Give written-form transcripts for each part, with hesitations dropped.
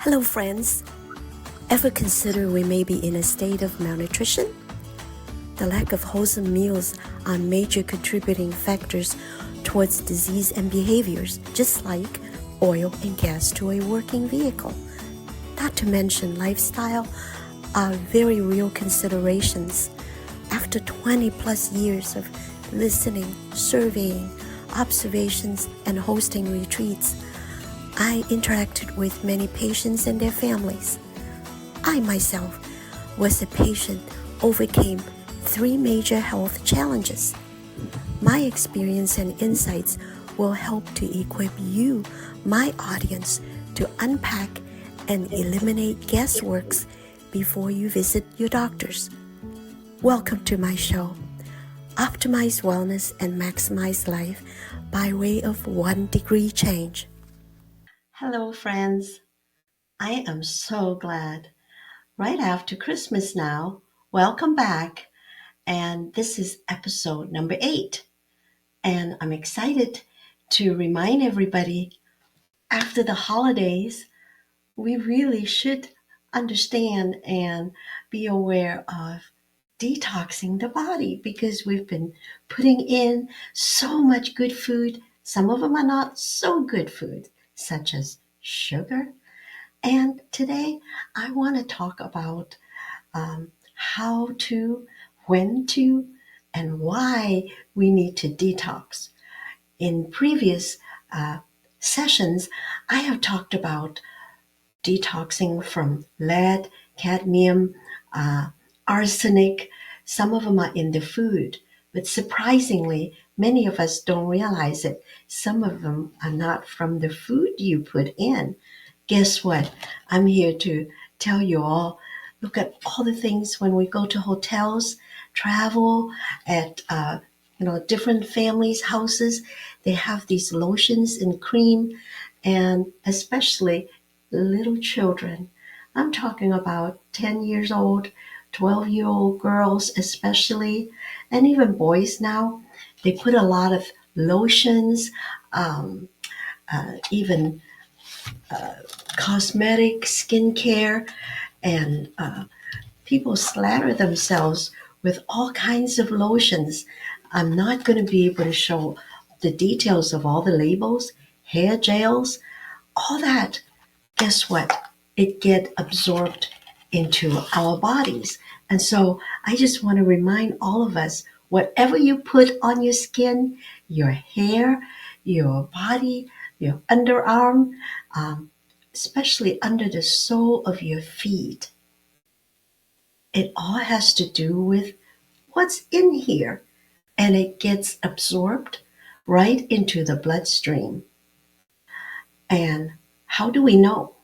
Hello, friends. Ever consider we may be in a state of malnutrition? The lack of wholesome meals are major contributing factors towards disease and behaviors, just like oil and gas to a working vehicle. Not to mention lifestyle are very real considerations. After 20 plus years of listening, surveying, observations, and hosting retreats, I interacted with many patients and their families. I myself was a patient, overcame 3 major health challenges. My experience and insights will help to equip you, my audience, to unpack and eliminate guessworks before you visit your doctors. Welcome to my show, Optimize Wellness and Maximize Life by way of 1 degree change. Hello, friends. I am so glad. Right after Christmas now, welcome back. And this is episode number 8. And I'm excited to remind everybody after the holidays, we really should understand and be aware of detoxing the body because we've been putting in so much good food. Some of them are not so good food, such as sugar. And today I want to talk about how to, when to, and why we need to detox. In previous sessions, I have talked about detoxing from lead, cadmium, arsenic. Some of them are in the food, but surprisingly, many of us don't realize it. Some of them are not from the food you put in. Guess what? I'm here to tell you all, look at all the things when we go to hotels, travel at different families' houses. They have these lotions and cream, and especially little children. I'm talking about 10 years old, 12-year-old girls especially, and even boys now. They put a lot of lotions, even cosmetic, skincare, and people slatter themselves with all kinds of lotions. I'm not going to be able to show the details of all the labels, hair gels, all that. Guess what? It get absorbed into our bodies. And so I just want to remind all of us, whatever you put on your skin, your hair, your body, your underarm, especially under the sole of your feet, it all has to do with what's in here. And it gets absorbed right into the bloodstream. And how do we know?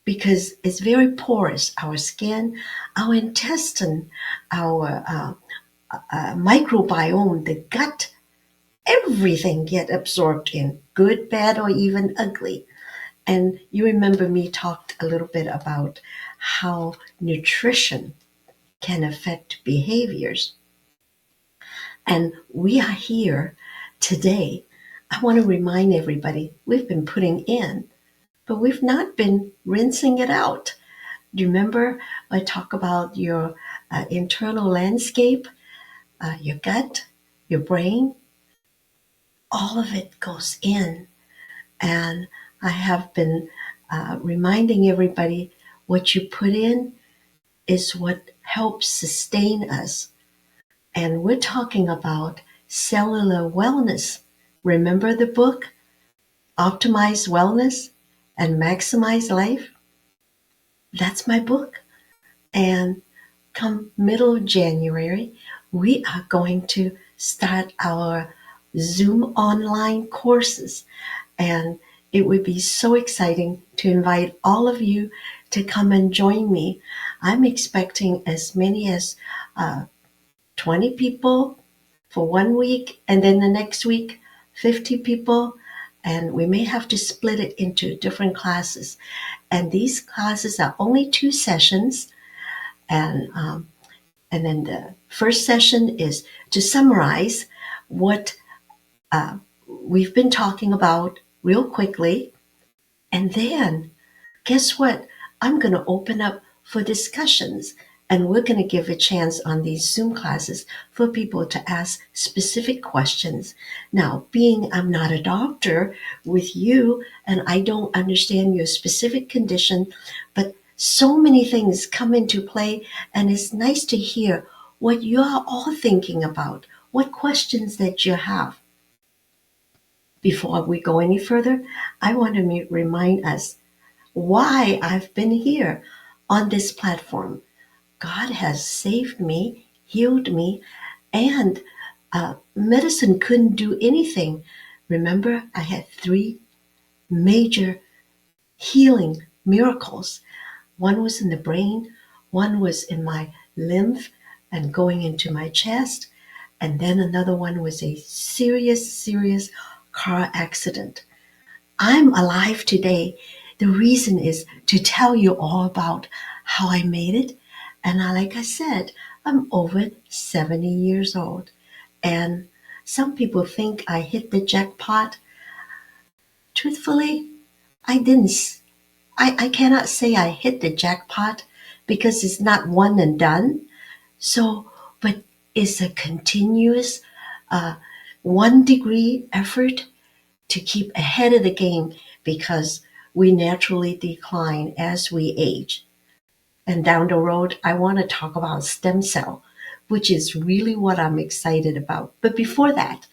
Because it's very porous, our skin, our intestine, our microbiome, the gut, everything get absorbed in, good, bad, or even ugly. And you remember me talked a little bit about how nutrition can affect behaviors. And we are here today. I want to remind everybody we've been putting in, but we've not been rinsing it out. Do you remember I talk about your internal landscape, your gut, your brain? All of it goes in. And I have been reminding everybody what you put in is what helps sustain us. And we're talking about cellular wellness. Remember the book, Optimize Wellness and Maximize Life? That's my book. And come middle of January, we are going to start our Zoom online courses. And it would be so exciting to invite all of you to come and join me. I'm expecting as many as 20 people for 1 week, and then the next week, 50 people. And we may have to split it into different classes. And these classes are only 2 sessions. And then the first session is to summarize what we've been talking about real quickly. And then guess what? I'm going to open up for discussions, and we're going to give a chance on these Zoom classes for people to ask specific questions. Now, being I'm not a doctor with you and I don't understand your specific condition, but so many things come into play, and it's nice to hear what you are all thinking about, what questions that you have. Before we go any further, I want to remind us why I've been here on this platform. God has saved me, healed me, and medicine couldn't do anything. Remember, I had three major healing miracles. One was in the brain, one was in my lymph and going into my chest, and then another one was a serious, serious car accident. I'm alive today. The reason is to tell you all about how I made it. And like I said, I'm over 70 years old. And some people think I hit the jackpot. Truthfully, I didn't. I cannot say I hit the jackpot because it's not one and done. So, but it's a continuous 1 degree effort to keep ahead of the game because we naturally decline as we age. And down the road, I want to talk about stem cell, which is really what I'm excited about. But before that,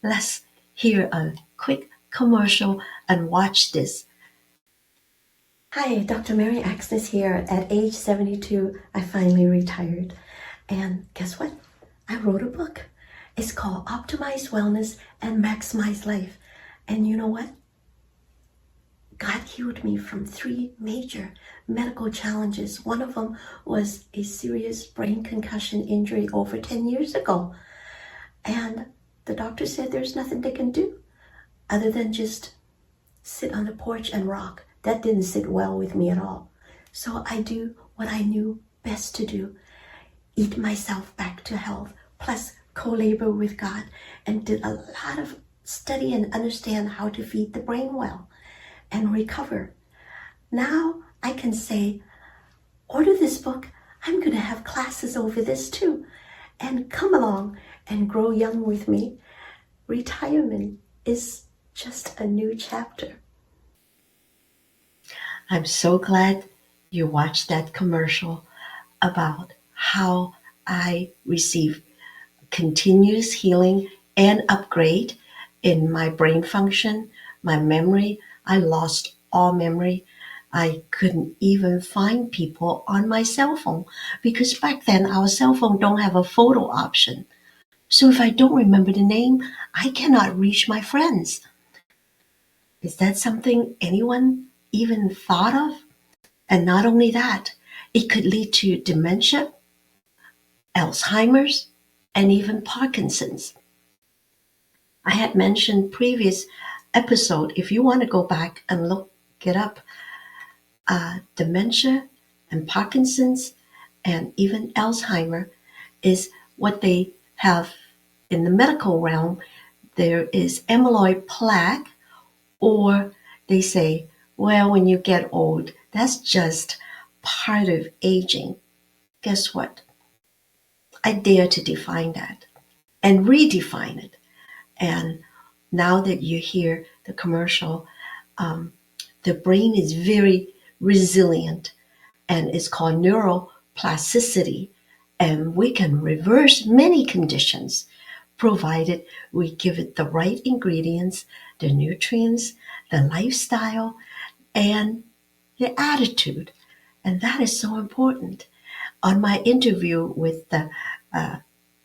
let's hear a quick commercial and watch this. Hi, Dr. Mary Axness here. At age 72, I finally retired. And guess what? I wrote a book. It's called Optimize Wellness and Maximize Life. And you know what? God healed me from 3 major medical challenges. One of them was a serious brain concussion injury over 10 years ago. And the doctor said there's nothing they can do other than just sit on the porch and rock. That didn't sit well with me at all. So I do what I knew best to do, eat myself back to health, plus co-labor with God, and did a lot of study and understand how to feed the brain well and recover. Now I can say, order this book. I'm going to have classes over this too. And come along and grow young with me. Retirement is just a new chapter. I'm so glad you watched that commercial about how I receive continuous healing and upgrade in my brain function, my memory. I lost all memory. I couldn't even find people on my cell phone because back then our cell phone don't have a photo option. So if I don't remember the name, I cannot reach my friends. Is that something anyone even thought of? And not only that, it could lead to dementia, Alzheimer's, and even Parkinson's. I had mentioned previous episode, if you want to go back and look it up, dementia and Parkinson's and even Alzheimer is what they have in the medical realm. There is amyloid plaque, or they say, well, when you get old, that's just part of aging. Guess what? I dare to define that and redefine it. And now that you hear the commercial, the brain is very resilient and it's called neuroplasticity. And we can reverse many conditions provided we give it the right ingredients, the nutrients, the lifestyle, and the attitude. And that is so important. On my interview with the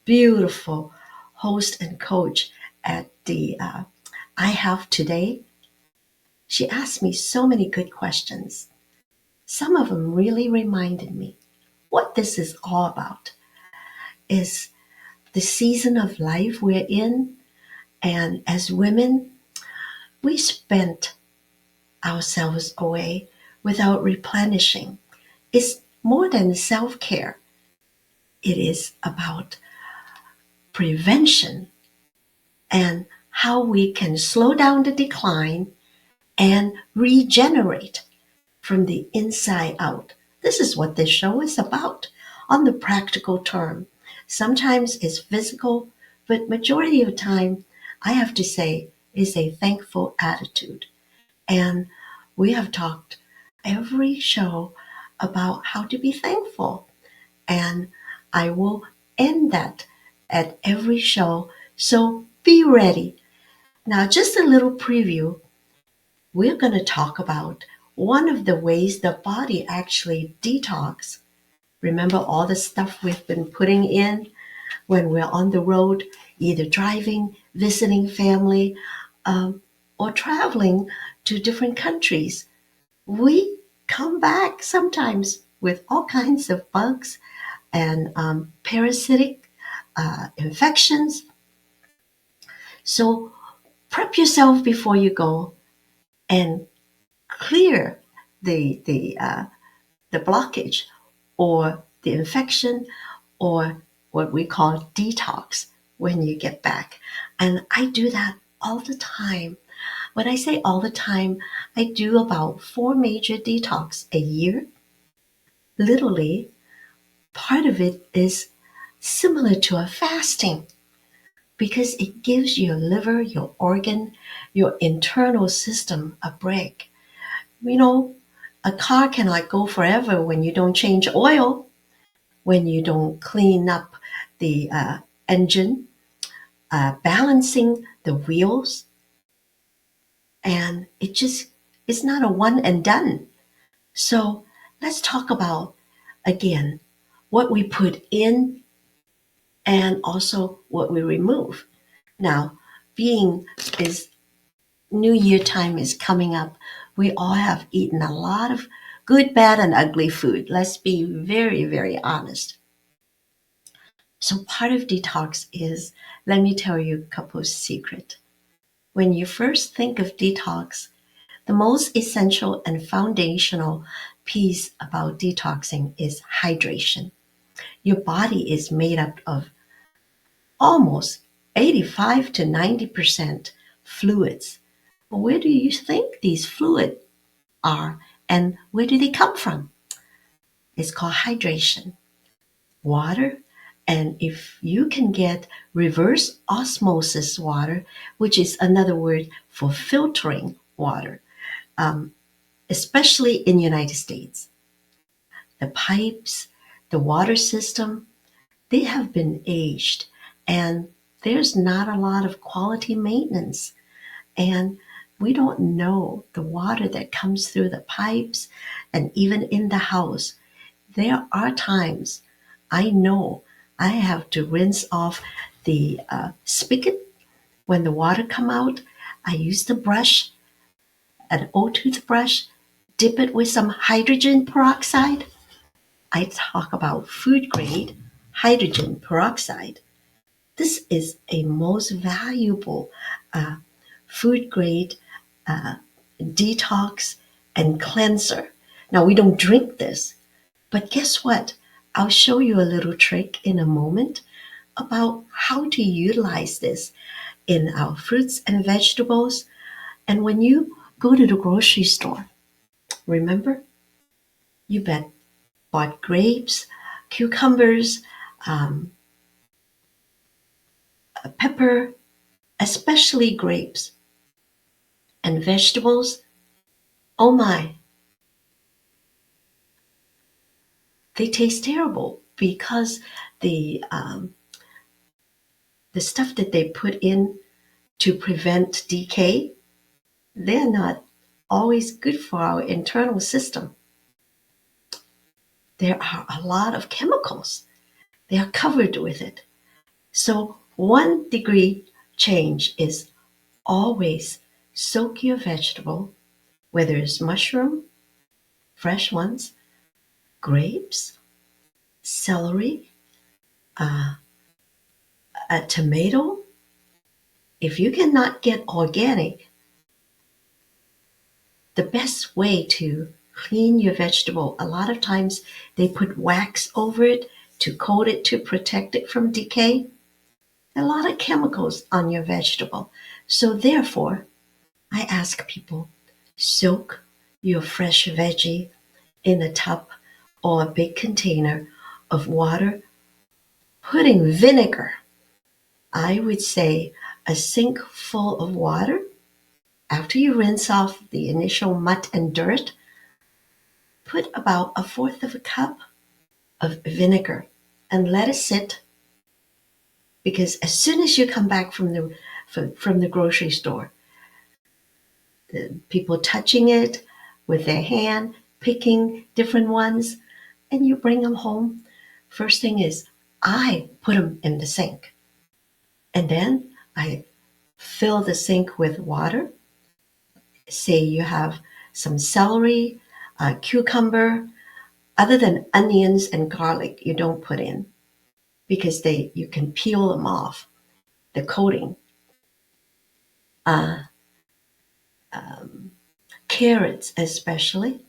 beautiful host and coach at the I Have Today, she asked me so many good questions. Some of them really reminded me what this is all about is the season of life we're in. And as women, we spent ourselves away without replenishing. It's more than self-care. It is about prevention and how we can slow down the decline and regenerate from the inside out. This is what this show is about on the practical term. Sometimes it's physical, but majority of the time, I have to say, is a thankful attitude. And we have talked every show about how to be thankful. And I will end that at every show. So be ready. Now, just a little preview. We're going to talk about one of the ways the body actually detox. Remember all the stuff we've been putting in when we're on the road, either driving, visiting family, or traveling to different countries. We come back sometimes with all kinds of bugs and parasitic infections. So prep yourself before you go and clear the blockage or the infection or what we call detox when you get back. And I do that all the time. When I say all the time, I do about 4 major detox a year. Literally, part of it is similar to a fasting because it gives your liver, your organ, your internal system a break. You know, a car cannot go forever when you don't change oil, when you don't clean up the engine, balancing the wheels, and it's not a one and done. So let's talk about again what we put in and also what we remove. Now, being is New Year time is coming up, we all have eaten a lot of good, bad, and ugly food. Let's be very, very honest. So part of detox is, let me tell you a couple of secrets. When you first think of detox, the most essential and foundational piece about detoxing is hydration. Your body is made up of almost 85 to 90% fluids. Where do you think these fluids are and where do they come from? It's called hydration. Water, and if you can get reverse osmosis water, which is another word for filtering water, especially in the United States, the pipes, the water system, they have been aged and there's not a lot of quality maintenance. And we don't know the water that comes through the pipes and even in the house. There are times I know I have to rinse off the spigot when the water come out. I use the brush, an old toothbrush, dip it with some hydrogen peroxide. I talk about food grade hydrogen peroxide. This is a most valuable uh, food grade detox and cleanser. Now we don't drink this, but guess what? I'll show you a little trick in a moment about how to utilize this in our fruits and vegetables. And when you go to the grocery store, remember, you bought grapes, cucumbers, um, pepper, especially grapes and vegetables. Oh my, they taste terrible because the stuff that they put in to prevent decay, they're not always good for our internal system. There are a lot of chemicals. They are covered with it. So 1 degree change is always soak your vegetable, whether it's mushroom, fresh ones, grapes, celery, uh, a tomato. If you cannot get organic, the best way to clean your vegetable, a lot of times they put wax over it to coat it to protect it from decay. A lot of chemicals on your vegetable. So therefore, I ask people, soak your fresh veggie in a tub or a big container of water, putting vinegar. I would say a sink full of water. After you rinse off the initial mud and dirt, put about a fourth of a cup of vinegar and let it sit, because as soon as you come back from the grocery store, the people touching it with their hand, picking different ones, and you bring them home. First thing is I put them in the sink, and then I fill the sink with water. Say you have some celery, cucumber, other than onions and garlic, you don't put in because you can peel them off, the coating. Uh, Carrots, especially,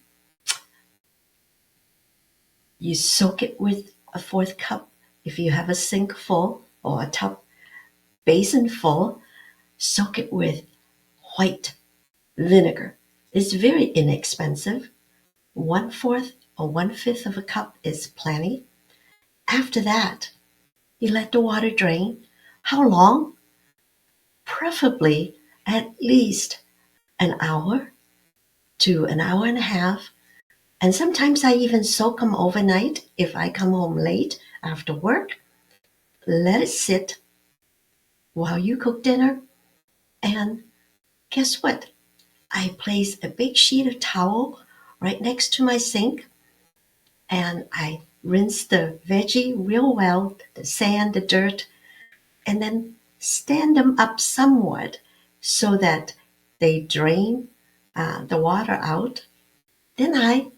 you soak it with a fourth cup. If you have a sink full or a tub basin full, soak it with white vinegar. It's very inexpensive. One fourth or one fifth of a cup is plenty. After that, you let the water drain. How long? Preferably at least an hour to an hour and a half. And sometimes I even soak them overnight if I come home late after work. Let it sit while you cook dinner. And guess what? I place a big sheet of towel right next to my sink, and I rinse the veggie real well, the sand, the dirt, and then stand them up somewhat so that they drain the water out. Then I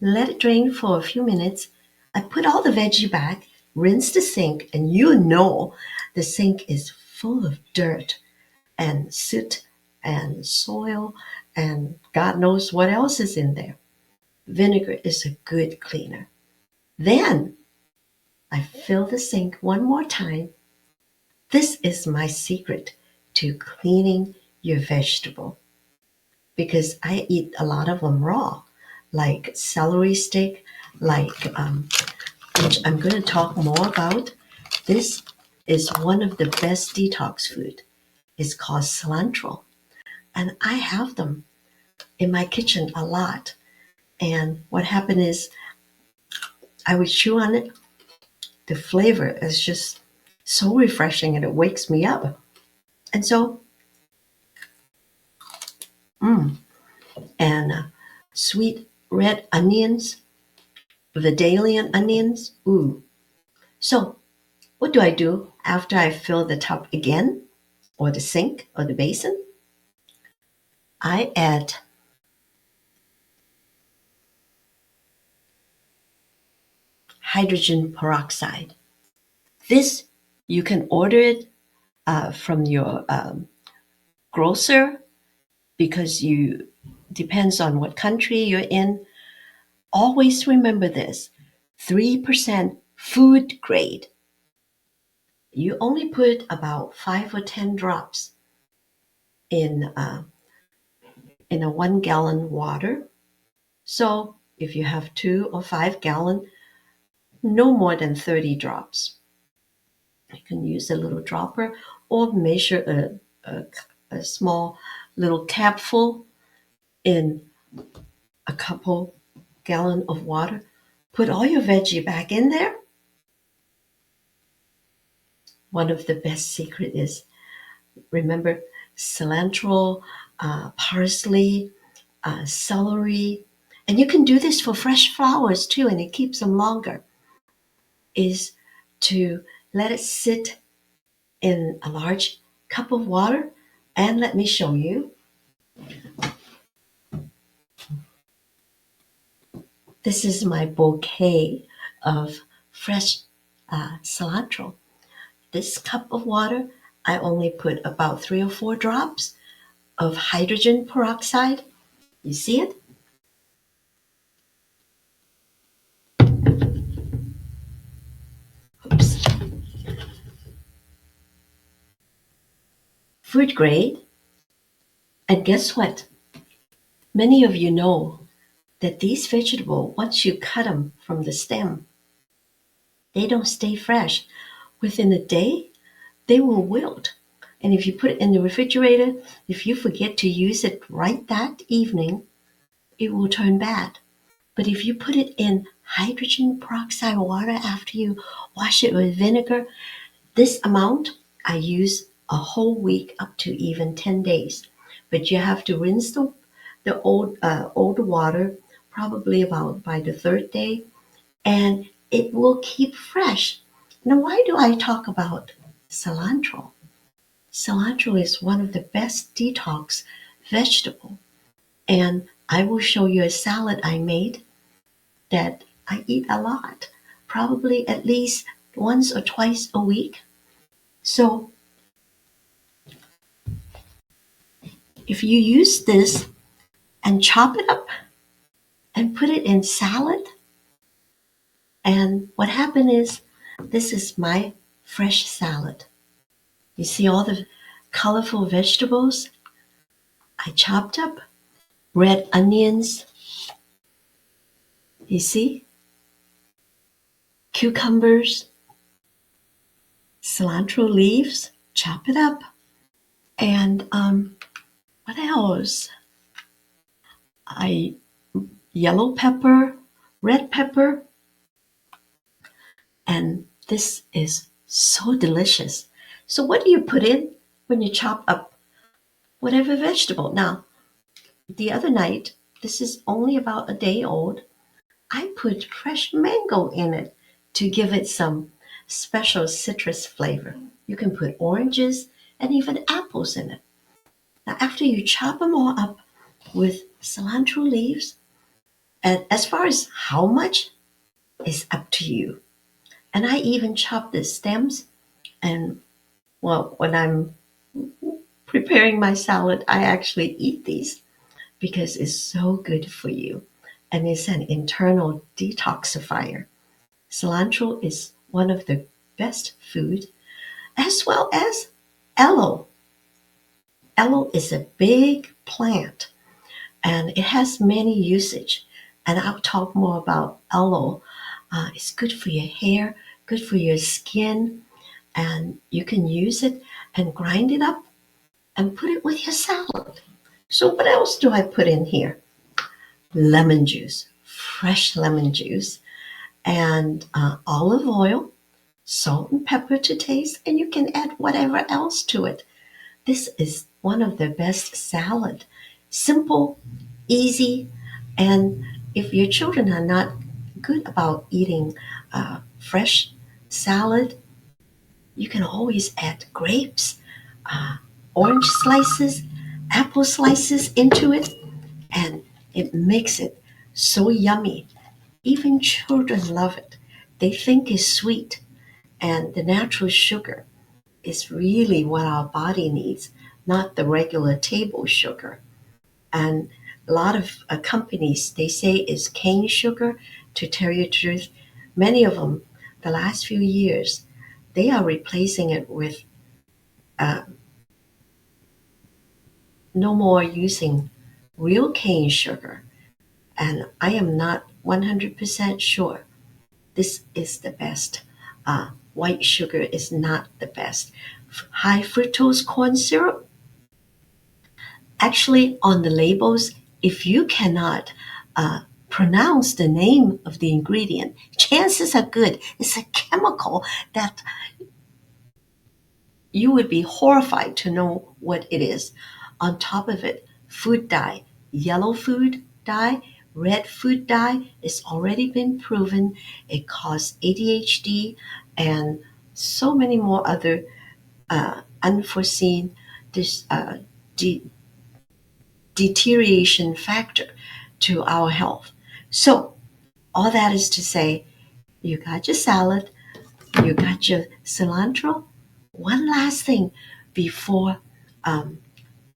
let it drain for a few minutes. I put all the veggie back, rinse the sink, and you know the sink is full of dirt and soot and soil and God knows what else is in there. Vinegar is a good cleaner. Then I fill the sink one more time. This is my secret to cleaning your vegetable, because I eat a lot of them raw, like celery stick, which I'm going to talk more about. This is one of the best detox food. It's called cilantro, and I have them in my kitchen a lot. And what happened is I would chew on it. The flavor is just so refreshing and it wakes me up. And so, and sweet red onions, Vidalian onions. Ooh. So, what do I do after I fill the tub again, or the sink, or the basin? I add hydrogen peroxide. This, you can order it from your grocer, because you depends on what country you're in. Always remember this: 3% food grade. You only put about 5 or 10 drops in a 1 gallon water. So if you have 2 or 5 gallon, no more than 30 drops. You can use a little dropper or measure a small little capful in a couple gallon of water. Put all your veggie back in there. One of the best secret is, remember, cilantro, parsley, celery, and you can do this for fresh flowers too, and it keeps them longer, is to let it sit in a large cup of water. And let me show you. This is my bouquet of fresh cilantro. This cup of water, I only put about 3 or 4 drops of hydrogen peroxide. You see it? Oops. Food grade. And guess what? Many of you know that these vegetables, once you cut them from the stem, they don't stay fresh. Within a day, they will wilt. And if you put it in the refrigerator, if you forget to use it right that evening, it will turn bad. But if you put it in hydrogen peroxide water after you wash it with vinegar, this amount I use a whole week up to even 10 days. But you have to rinse the old water probably about by the third day, and it will keep fresh. Now, why do I talk about cilantro? Cilantro is one of the best detox vegetable, and I will show you a salad I made that I eat a lot, probably at least once or twice a week. So if you use this and chop it up and put it in salad, and what happened is this is my fresh salad. You see all the colorful vegetables I chopped up, red onions, you see, cucumbers, cilantro leaves, chop it up, and what else? I yellow pepper, red pepper, and this is so delicious. So what do you put in when you chop up whatever vegetable? Now, the other night, this is only about a day old, I put fresh mango in it to give it some special citrus flavor. You can put oranges and even apples in it. Now, after you chop them all up with cilantro leaves, and as far as how much is up to you. And I even chop the stems. And well, when I'm preparing my salad, I actually eat these because it's so good for you. And it's an internal detoxifier. Cilantro is one of the best food, as well as aloe. Aloe is a big plant and it has many usage. And I'll talk more about aloe. It's good for your hair, good for your skin, and you can use it and grind it up and put it with your salad. So what else do I put in here? Lemon juice, fresh lemon juice, and olive oil, salt and pepper to taste, and you can add whatever else to it. This is one of the best salad. Simple, easy, and if your children are not good about eating fresh salad, you can always add grapes, uh, orange slices, apple slices into it, and it makes it so yummy. Even children love it. They think it's sweet, and the natural sugar is really what our body needs, not the regular table sugar. And a lot of companies, they say it's cane sugar. To tell you the truth, many of them, the last few years, they are replacing it with uh, no more using real cane sugar. And I am not 100% sure this is the best. White sugar is not the best. High fructose corn syrup, actually, on the labels, if you cannot pronounce the name of the ingredient, chances are good it's a chemical that you would be horrified to know what it is. On top of it, food dye, yellow food dye, red food dye, it's already been proven it causes ADHD and so many more other unforeseen dis, de- deterioration factor to our health. So, all that is to say, you got your salad, you got your cilantro. One last thing before um,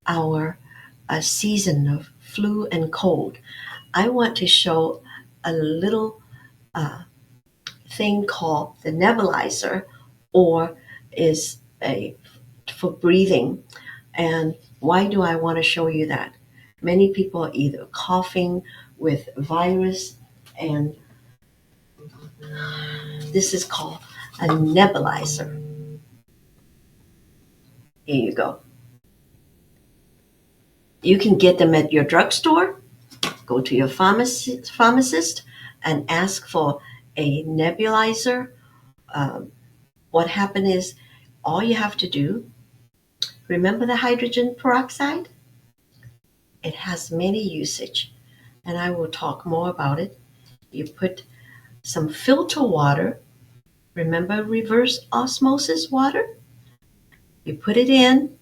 our season of flu and cold, I want to show a little uh, thing called the nebulizer, or is a for breathing. And why do I want to show you that? Many people are either coughing with virus, and this is called a nebulizer. Here you go. You can get them at your drugstore. Go to your pharmacist and ask for a nebulizer. What happened is all you have to do, remember the hydrogen peroxide? It has many usage, and I will talk more about it. You put some filter water. Remember reverse osmosis water? You put it in.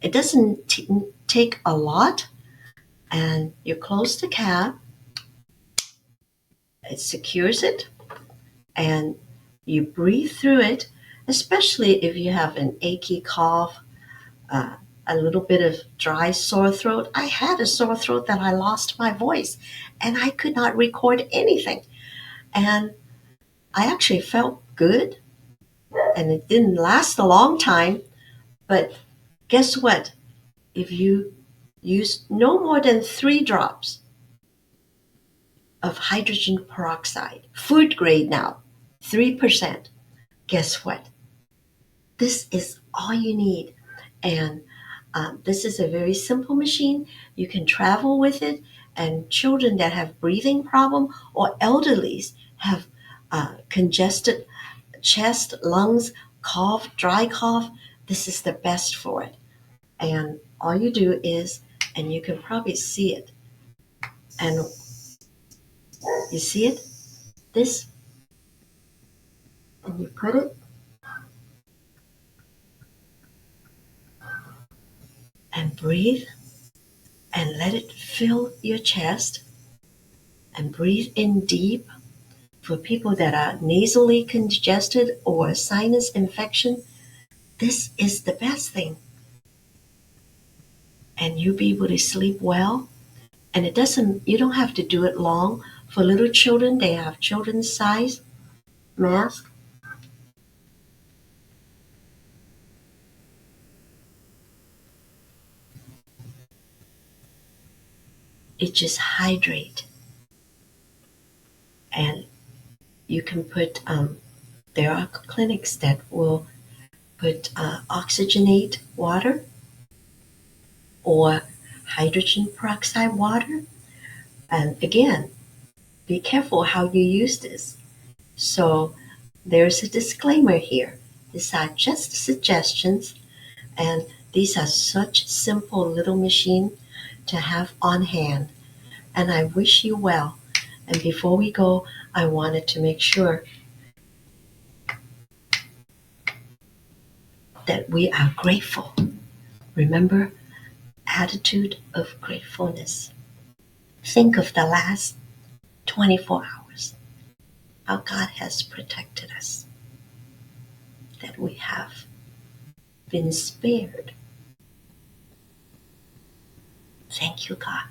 It doesn't take a lot, and you close the cap. It secures it, and you breathe through it, especially if you have an achy cough, uh, a little bit of dry sore throat. I had a sore throat that I lost my voice, and I could not record anything. And I actually felt good, and it didn't last a long time. But guess what? If you use no more than 3 drops of hydrogen peroxide, food grade now, 3%, guess what? This is all you need. And this is a very simple machine. You can travel with it, and children that have breathing problem or elderlies have congested chest, lungs, cough, dry cough, this is the best for it. And all you do is, and you can probably see it, and you see it, this, and you put it and breathe and let it fill your chest and breathe in deep. For people that are nasally congested or sinus infection, this is the best thing. And you'll be able to sleep well. And you don't have to do it long. For little children, they have children's size mask. It just hydrate. And you can put, there are clinics that will put oxygenate water or hydrogen peroxide water. And again, be careful how you use this. So there's a disclaimer here. These are just suggestions, and these are such simple little machines to have on hand. And I wish you well. And before we go, I wanted to make sure that we are grateful. Remember, attitude of gratefulness. Think of the last 24 hours, how God has protected us, that we have been spared. Thank you, God.